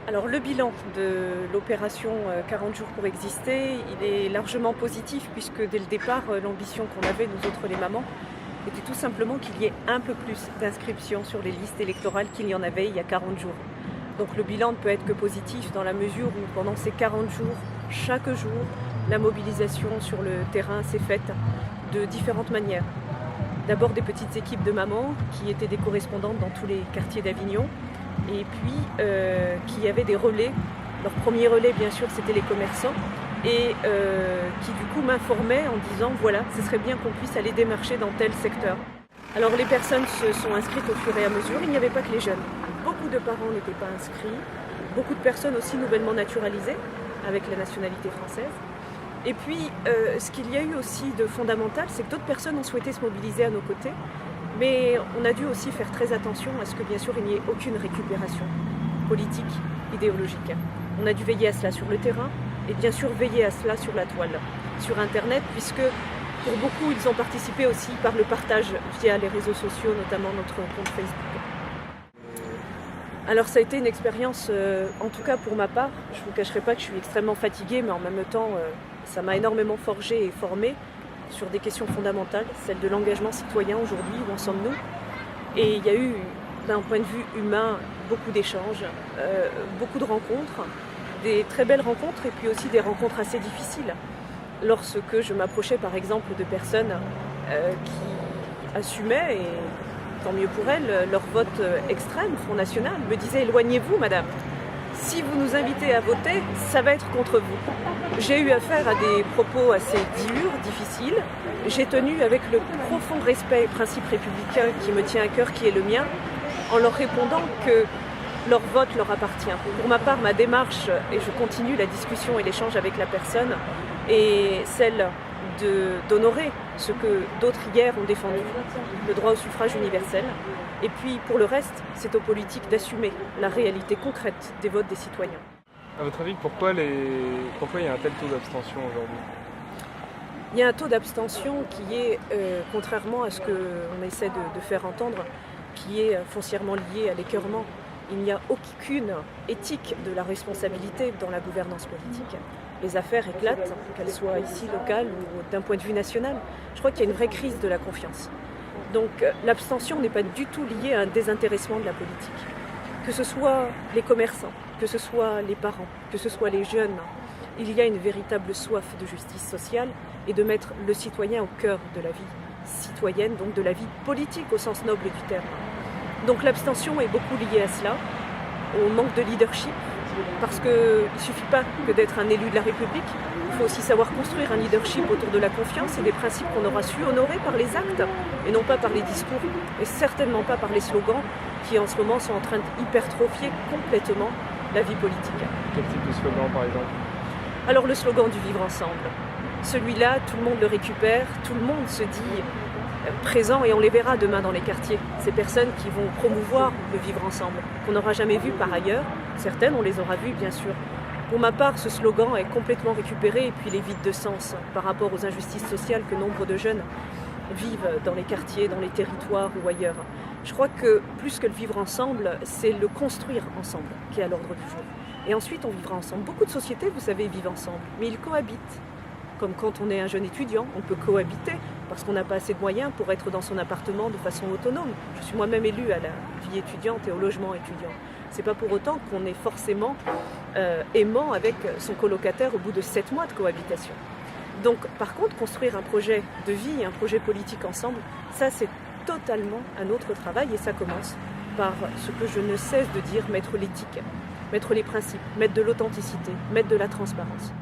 Alors le bilan de l'opération 40 jours pour exister, il est largement positif puisque dès le départ, l'ambition qu'on avait, nous autres les mamans, était tout simplement qu'il y ait un peu plus d'inscriptions sur les listes électorales qu'il y en avait il y a 40 jours. Donc le bilan ne peut être que positif dans la mesure où pendant ces 40 jours, chaque jour, la mobilisation sur le terrain s'est faite de différentes manières. D'abord des petites équipes de mamans qui étaient des correspondantes dans tous les quartiers d'Avignon et puis qui avaient des relais. Leur premier relais, bien sûr, c'était les commerçants et qui du coup m'informaient en disant voilà, ce serait bien qu'on puisse aller démarcher dans tel secteur. Alors les personnes se sont inscrites au fur et à mesure, il n'y avait pas que les jeunes. Beaucoup de parents n'étaient pas inscrits, beaucoup de personnes aussi nouvellement naturalisées avec la nationalité française. Et puis, ce qu'il y a eu aussi de fondamental, c'est que d'autres personnes ont souhaité se mobiliser à nos côtés, mais on a dû aussi faire très attention à ce que, bien sûr, il n'y ait aucune récupération politique, idéologique. On a dû veiller à cela sur le terrain et bien sûr veiller à cela sur la toile, sur Internet, puisque pour beaucoup, ils ont participé aussi par le partage via les réseaux sociaux, notamment notre compte Facebook. Alors ça a été une expérience, en tout cas pour ma part, je ne vous cacherai pas que je suis extrêmement fatiguée, mais en même temps, ça m'a énormément forgée et formée sur des questions fondamentales, celle de l'engagement citoyen aujourd'hui, où en sommes-nous. Et il y a eu, d'un point de vue humain, beaucoup d'échanges, beaucoup de rencontres, des très belles rencontres et puis aussi des rencontres assez difficiles. Lorsque je m'approchais par exemple de personnes qui assumaient, et tant mieux pour elles, leur vote extrême, Front National, me disaient « éloignez-vous madame, si vous nous invitez à voter, ça va être contre vous ». J'ai eu affaire à des propos assez durs, difficiles. J'ai tenu avec le profond respect et principe républicain qui me tient à cœur, qui est le mien, en leur répondant que leur vote leur appartient. Pour ma part, ma démarche, et je continue la discussion et l'échange avec la personne, est celle d'honorer ce que d'autres hier ont défendu, le droit au suffrage universel. Et puis pour le reste, c'est aux politiques d'assumer la réalité concrète des votes des citoyens. À votre avis, pourquoi il y a un tel taux d'abstention aujourd'hui ? Il y a un taux d'abstention qui est, contrairement à ce qu'on essaie de faire entendre, qui est foncièrement lié à l'écœurement. Il n'y a aucune éthique de la responsabilité dans la gouvernance politique. Les affaires éclatent, qu'elles soient ici locales ou d'un point de vue national. Je crois qu'il y a une vraie crise de la confiance. Donc l'abstention n'est pas du tout liée à un désintéressement de la politique. Que ce soit les commerçants, que ce soit les parents, que ce soit les jeunes, il y a une véritable soif de justice sociale et de mettre le citoyen au cœur de la vie citoyenne, donc de la vie politique au sens noble du terme. Donc l'abstention est beaucoup liée à cela, au manque de leadership, parce qu'il ne suffit pas que d'être un élu de la République, il faut aussi savoir construire un leadership autour de la confiance et des principes qu'on aura su honorer par les actes, et non pas par les discours, et certainement pas par les slogans qui en ce moment sont en train d'hypertrophier complètement la vie politique. Quel type de slogan par exemple ? Alors le slogan du vivre ensemble, celui-là, tout le monde le récupère, tout le monde se dit présent et on les verra demain dans les quartiers. Ces personnes qui vont promouvoir le vivre ensemble, qu'on n'aura jamais vu par ailleurs. Certaines, on les aura vues bien sûr. Pour ma part, ce slogan est complètement récupéré et puis il est vide de sens par rapport aux injustices sociales que nombre de jeunes vivent dans les quartiers, dans les territoires ou ailleurs. Je crois que plus que le vivre ensemble, c'est le construire ensemble qui est à l'ordre du jour. Et ensuite, on vivra ensemble. Beaucoup de sociétés, vous savez, vivent ensemble, mais ils cohabitent. Comme quand on est un jeune étudiant, on peut cohabiter parce qu'on n'a pas assez de moyens pour être dans son appartement de façon autonome. Je suis moi-même élue à la vie étudiante et au logement étudiant. C'est pas pour autant qu'on est forcément aimant avec son colocataire au bout de 7 mois de cohabitation. Donc, par contre, construire un projet de vie, un projet politique ensemble, ça c'est totalement un autre travail et ça commence par ce que je ne cesse de dire, mettre l'éthique, mettre les principes, mettre de l'authenticité, mettre de la transparence.